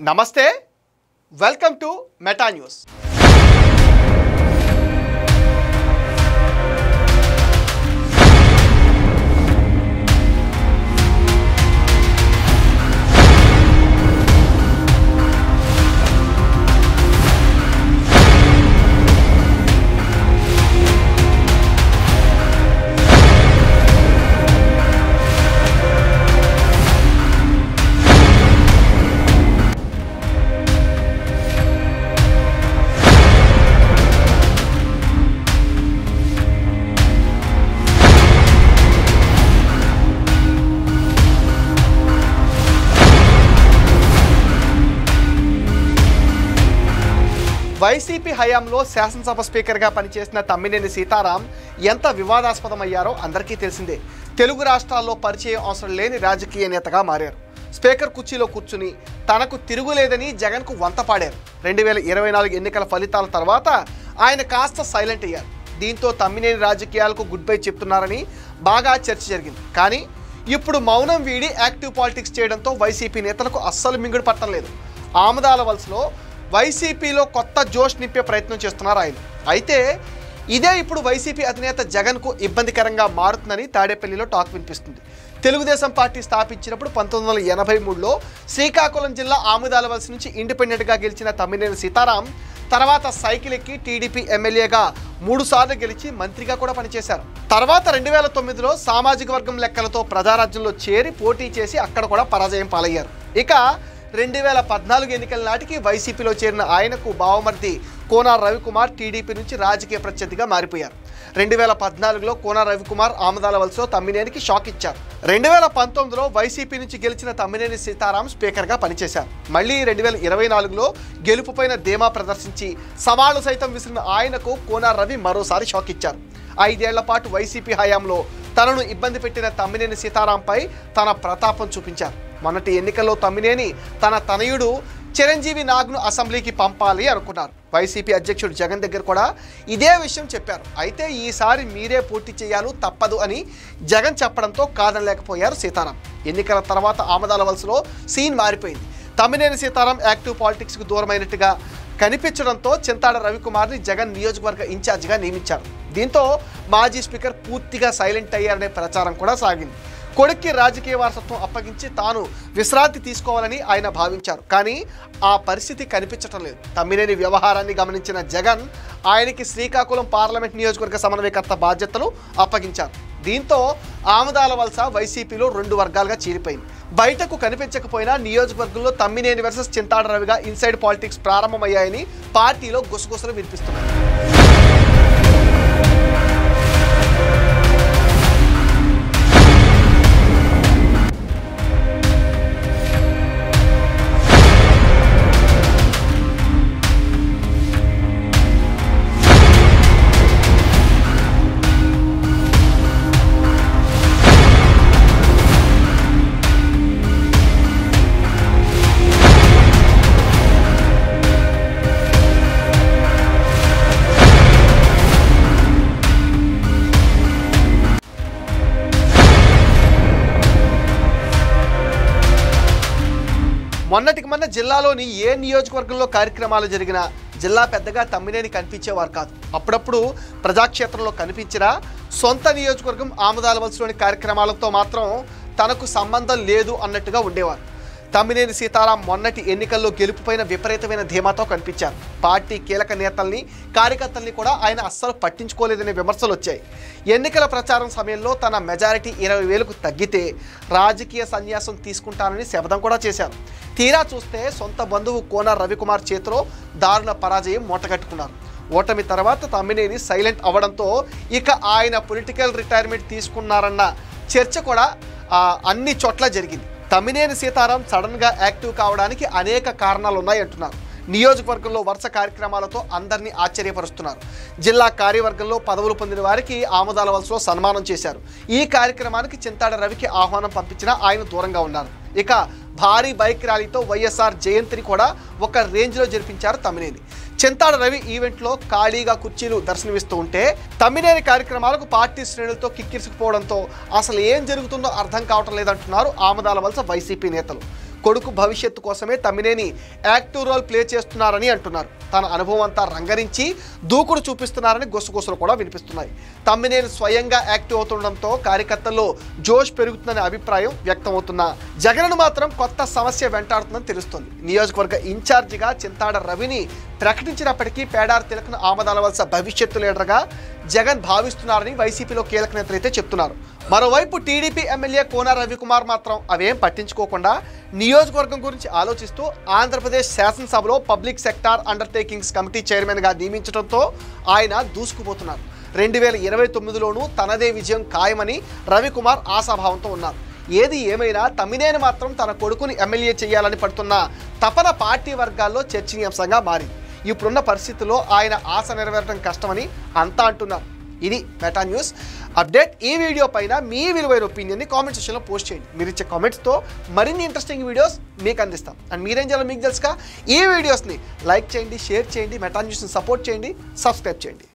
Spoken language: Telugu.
నమస్తే welcome to meta news YCP హయాంలో శాసనసభ స్పీకర్గా పనిచేసిన తమ్మినేని సీతారాం ఎంత వివాదాస్పదమయ్యారో అందరికీ తెలిసిందే. తెలుగు రాష్ట్రాల్లో పరిచయం అవసరం లేని రాజకీయ నేతగా మారారు. స్పీకర్ కుర్చీలో కూర్చుని తనకు తిరుగులేదని జగన్కు వంతపాడారు. 2024 ఎన్నికల ఫలితాల తర్వాత ఆయన కాస్త సైలెంట్ అయ్యారు. దీంతో తమ్మినేని రాజకీయాలకు గుడ్ బై చెప్తున్నారని బాగా చర్చ జరిగింది. కానీ ఇప్పుడు మౌనం వీడి యాక్టివ్ పాలిటిక్స్ చేయడంతో వైసీపీ నేతలకు అస్సలు మింగుడు పట్టలేదు. ఆమదాల వలసలో వైసీపీలో కొత్త జోష్ నింపే ప్రయత్నం చేస్తున్నారు ఆయన. అయితే ఇదే ఇప్పుడు వైసీపీ అధినేత జగన్కు ఇబ్బందికరంగా మారుతుందని తాడేపల్లిలో టాక్ వినిపిస్తుంది. తెలుగుదేశం పార్టీ స్థాపించినప్పుడు 1983లో శ్రీకాకుళం జిల్లా ఆముదాల వలస నుంచి ఇండిపెండెంట్గా గెలిచిన తమ్మినేని సీతారాం తర్వాత సైకిల్ ఎక్కి టీడీపీ ఎమ్మెల్యేగా 3 సార్లు గెలిచి మంత్రిగా కూడా పనిచేశారు. తర్వాత 2009లో సామాజిక వర్గం లెక్కలతో ప్రజారాజ్యంలో చేరి పోటీ చేసి అక్కడ కూడా పరాజయం పాలయ్యారు. ఇక 2014 ఎన్నికల నాటికి వైసీపీలో చేరిన ఆయనకు బావమర్ది కోన రవికుమార్ టీడీపీ నుంచి రాజకీయ ప్రత్యర్థిగా మారిపోయారు. 2014లో కోన రవికుమార్ ఆమదాల వలసలో తమ్మినేనికి షాక్ ఇచ్చారు. 2019లో వైసీపీ నుంచి గెలిచిన తమ్మినేని సీతారాం స్పీకర్గా పనిచేశారు. మళ్ళీ 2024లో గెలుపుపైన ధీమా ప్రదర్శించి సవాళ్లు సైతం విసిరిన ఆయనకు కోన రవి మరోసారి షాక్ ఇచ్చారు. 5 ఏళ్ల పాటు వైసీపీ హయాంలో తనను ఇబ్బంది పెట్టిన తమ్మినేని సీతారాంపై తన ప్రతాపం చూపించారు. మొన్నటి ఎన్నికల్లో తమ్మినేని తన తనయుడు చిరంజీవి నాగ్ను అసెంబ్లీకి పంపాలి అనుకున్నారు. వైసీపీ అధ్యక్షుడు జగన్ దగ్గర కూడా ఇదే విషయం చెప్పారు. అయితే ఈసారి మీరే పోటీ చేయాలి తప్పదు అని జగన్ చెప్పడంతో కాదనలేకపోయారు సీతారాం. ఎన్నికల తర్వాత ఆమదాల వలసలో సీన్ మారిపోయింది. తమ్మినేని సీతారాం యాక్టివ్ పాలిటిక్స్కు దూరమైనట్టుగా కనిపించడంతో చింతాడ రవికుమార్ని జగన్ నియోజకవర్గ ఇన్ఛార్జిగా నియమించారు. దీంతో మాజీ స్పీకర్ పూర్తిగా సైలెంట్ అయ్యారనే ప్రచారం కూడా సాగింది. కొడుక్కి రాజకీయ వారసత్వం అప్పగించి తాను విశ్రాంతి తీసుకోవాలని ఆయన భావించారు. కానీ ఆ పరిస్థితి కనిపించటం లేదు. తమ్మినేని వ్యవహారాన్ని గమనించిన జగన్ ఆయనకి శ్రీకాకుళం పార్లమెంట్ నియోజకవర్గ సమన్వయకర్త బాధ్యతలు అప్పగించారు. దీంతో ఆమదాల వలస వైసీపీలో 2 వర్గాలుగా చీలిపోయింది. బయటకు కనిపించకపోయినా నియోజకవర్గంలో తమ్మినేని వర్సెస్ చింతాడ రవిగా ఇన్సైడ్ పాలిటిక్స్ ప్రారంభమయ్యాయని పార్టీలో గుసగుసలు వినిపిస్తున్నాయి. మొన్నటికి మొన్న జిల్లాలోని ఏ నియోజకవర్గంలో కార్యక్రమాలు జరిగినా జిల్లా పెద్దగా తమ్మినేని కనిపించేవారు కాదు. అప్పుడప్పుడు ప్రజాక్షేత్రంలో కనిపించినా సొంత నియోజకవర్గం ఆమదాల వలసలోని కార్యక్రమాలతో మాత్రం తనకు సంబంధం లేదు అన్నట్టుగా ఉండేవారు. తమ్మినేని సీతారాం మొన్నటి ఎన్నికల్లో గెలుపుపైన విపరీతమైన ధీమాతో కనిపించారు. పార్టీ కీలక నేతల్ని కార్యకర్తల్ని కూడా ఆయన అస్సలు పట్టించుకోలేదనే విమర్శలు వచ్చాయి. ఎన్నికల ప్రచారం సమయంలో తన మెజారిటీ 20,000కు తగ్గితే రాజకీయ సన్యాసం తీసుకుంటానని శపథం కూడా చేశారు. తీరా చూస్తే సొంత బంధువు కోన రవికుమార్ చేతిలో దారుణ పరాజయం మూటగట్టుకున్నారు. ఓటమి తర్వాత తమ్మినేని సైలెంట్ అవ్వడంతో ఇక ఆయన పొలిటికల్ రిటైర్మెంట్ తీసుకున్నారన్న చర్చ కూడా అన్ని చోట్ల జరిగింది. తమ్మినేని సీతారాం సడన్గా యాక్టివ్ కావడానికి అనేక కారణాలు ఉన్నాయంటున్నారు. నియోజకవర్గంలో వరుస కార్యక్రమాలతో అందరినీ ఆశ్చర్యపరుస్తున్నారు. జిల్లా కార్యవర్గంలో పదవులు పొందిన వారికి ఆమదాల వలసలో సన్మానం చేశారు. ఈ కార్యక్రమానికి చింతాడ రవికి ఆహ్వానం పంపించినా ఆయన దూరంగా ఉన్నారు. ఇక భారీ బైక్ ర్యాలీతో వైఎస్ఆర్ జయంతిని కూడా ఒక రేంజ్లో జరిపించారు తమ్మినేని. చింతాడ రవి ఈవెంట్లో ఖాళీగా కుర్చీలు దర్శనమిస్తూ ఉంటే తమ్మినేని కార్యక్రమాలకు పార్టీ శ్రేణులతో కిక్కిరిసిపోవడంతో అసలు ఏం జరుగుతుందో అర్థం కావటం లేదంటున్నారు ఆమదాల వలస వైసీపీ నేతలు. కొడుకు భవిష్యత్తు కోసమే తమ్మినేని యాక్టివ్ రోల్ ప్లే చేస్తున్నారని అంటున్నారు. తన అనుభవం అంతా రంగరించి దూకుడు చూపిస్తున్నారని గుసగుసలు కూడా వినిపిస్తున్నాయి. తమ్మినేని స్వయంగా యాక్టివ్ అవుతుండడంతో కార్యకర్తల్లో జోష్ పెరుగుతుందనే అభిప్రాయం వ్యక్తమవుతున్నా జగన్ను మాత్రం కొత్త సమస్య వెంటాడుతుందని తెలుస్తోంది. నియోజకవర్గ ఇన్ఛార్జిగా చింతాడ రవిని ప్రకటించినప్పటికీ పేడార్ తిలకను ఆమదాలవలస భవిష్యత్తు లీడర్గా జగన్ భావిస్తున్నారని వైసీపీలో కీలక నేతలు అయితే చెప్తున్నారు. మరోవైపు టీడీపీ ఎమ్మెల్యే కోన రవికుమార్ మాత్రం అవేం పట్టించుకోకుండా నియోజకవర్గం గురించి ఆలోచిస్తూ ఆంధ్రప్రదేశ్ శాసనసభలో పబ్లిక్ సెక్టార్ అండర్టేకింగ్స్ కమిటీ చైర్మన్గా నియమించడంతో ఆయన దూసుకుపోతున్నారు. 2029లోనూ తనదే విజయం ఖాయమని రవికుమార్ ఆశాభావంతో ఉన్నారు. ఏది ఏమైనా తమ్మినేని మాత్రం తన కొడుకుని ఎమ్మెల్యే చేయాలని పడుతున్న తపన పార్టీ వర్గాల్లో చర్చనీయాంశంగా మారింది. ఇప్పుడున్న పరిస్థితుల్లో ఆయన ఆశ నెరవేరడం కష్టమని అంతా అంటున్నారు. ఇది మెటా న్యూస్ అప్డేట్. ఈ వీడియో పైన మీ విలువైన ఒపీనియన్ని కామెంట్ సెక్షన్లో పోస్ట్ చేయండి. మీరు ఇచ్చే కామెంట్స్తో మరిన్ని ఇంట్రెస్టింగ్ వీడియోస్ మీకు అందిస్తాం. అండ్ మీరేం చేయాలో మీకు తెలుసుగా ఈ వీడియోస్ని లైక్ చేయండి, షేర్ చేయండి, మెటా న్యూస్ని సపోర్ట్ చేయండి, సబ్స్క్రైబ్ చేయండి.